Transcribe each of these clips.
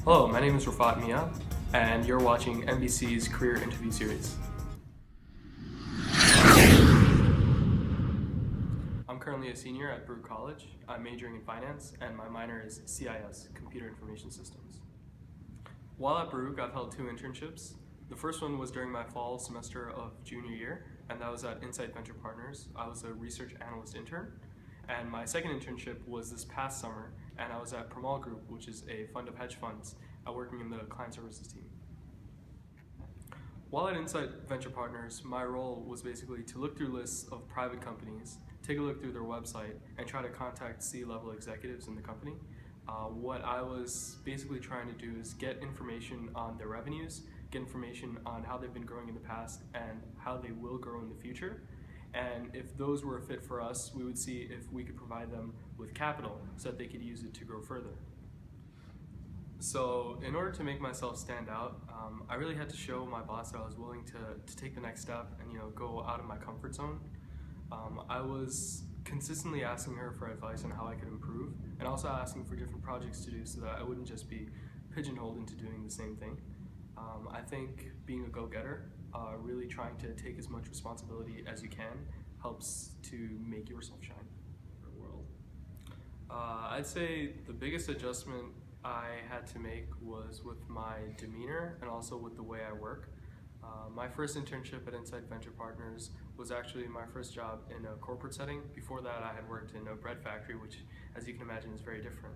Hello, my name is Rafat Miah, and you're watching NBC's Career Interview Series. I'm currently a senior at Baruch College. I'm majoring in finance, and my minor is CIS, Computer Information Systems. While at Baruch, I've held 2 internships. The first one was during my fall semester of junior year, and that was at Insight Venture Partners. I was a research analyst intern. And my second internship was this past summer, and I was at Pramal Group, which is a fund of hedge funds, working in the client services team. While at Insight Venture Partners, my role was basically to look through lists of private companies, take a look through their website, and try to contact C-level executives in the company. What I was basically trying to do is get information on their revenues, get information on how they've been growing in the past and how they will grow in the future. And if those were a fit for us, we would see if we could provide them with capital so that they could use it to grow further. So in order to make myself stand out, I really had to show my boss that I was willing to take the next step and go out of my comfort zone. I was consistently asking her for advice on how I could improve, and also asking for different projects to do so that I wouldn't just be pigeonholed into doing the same thing. I think being a go-getter, really trying to take as much responsibility as you can helps to make yourself shine in the world. I'd say the biggest adjustment I had to make was with my demeanor and also with the way I work. My first internship at Insight Venture Partners was actually my first job in a corporate setting. Before that, I had worked in a bread factory, which, as you can imagine, is very different.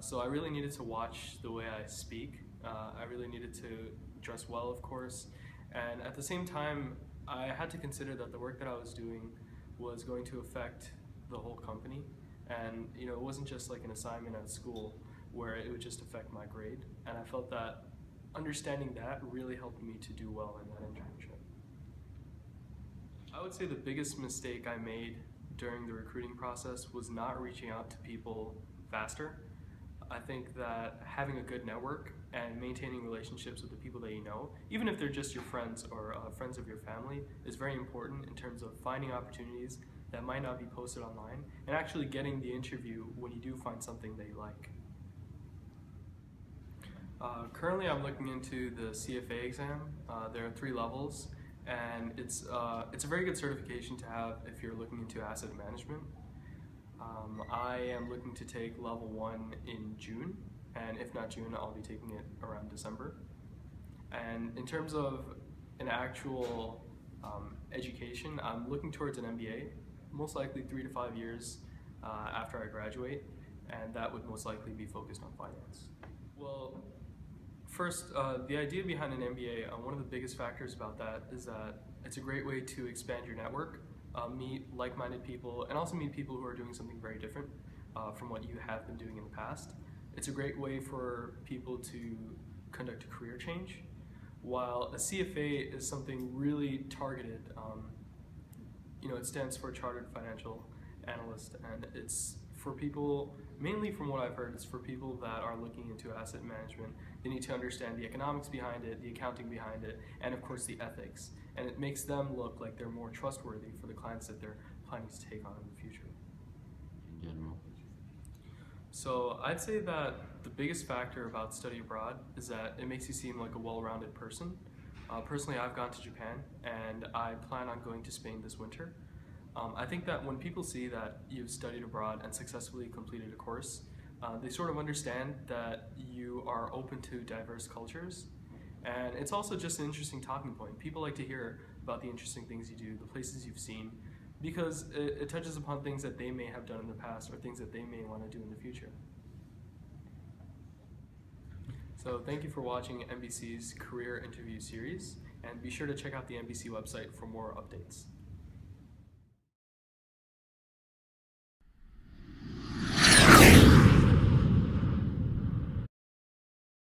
So I really needed to watch the way I speak. I really needed to dress well, of course, and at the same time, I had to consider that the work that I was doing was going to affect the whole company, and it wasn't just like an assignment at school where it would just affect my grade, and I felt that understanding that really helped me to do well in that internship. I would say the biggest mistake I made during the recruiting process was not reaching out to people faster. I think that having a good network and maintaining relationships with the people that you know, even if they're just your friends or friends of your family, is very important in terms of finding opportunities that might not be posted online and actually getting the interview when you do find something that you like. Currently I'm looking into the CFA exam. There are 3 levels, and it's a very good certification to have if you're looking into asset management. I am looking to take level 1 in June, and if not June, I'll be taking it around December. And in terms of an actual education, I'm looking towards an MBA, most likely 3 to 5 years after I graduate, and that would most likely be focused on finance. Well, first, the idea behind an MBA, one of the biggest factors about that is that it's a great way to expand your network, meet like-minded people, and also meet people who are doing something very different from what you have been doing in the past. It's a great way for people to conduct a career change, while a CFA is something really targeted. It stands for Chartered Financial Analyst, and it's for people, mainly from what I've heard, it's for people that are looking into asset management. They need to understand the economics behind it, the accounting behind it, and of course the ethics. And it makes them look like they're more trustworthy for the clients that they're planning to take on in the future. In general? So I'd say that the biggest factor about study abroad is that it makes you seem like a well-rounded person. Personally, I've gone to Japan, and I plan on going to Spain this winter. I think that when people see that you've studied abroad and successfully completed a course, they sort of understand that you are open to diverse cultures. And it's also just an interesting talking point. People like to hear about the interesting things you do, the places you've seen, because it touches upon things that they may have done in the past or things that they may want to do in the future. So thank you for watching NBC's Career Interview Series, and be sure to check out the NBC website for more updates.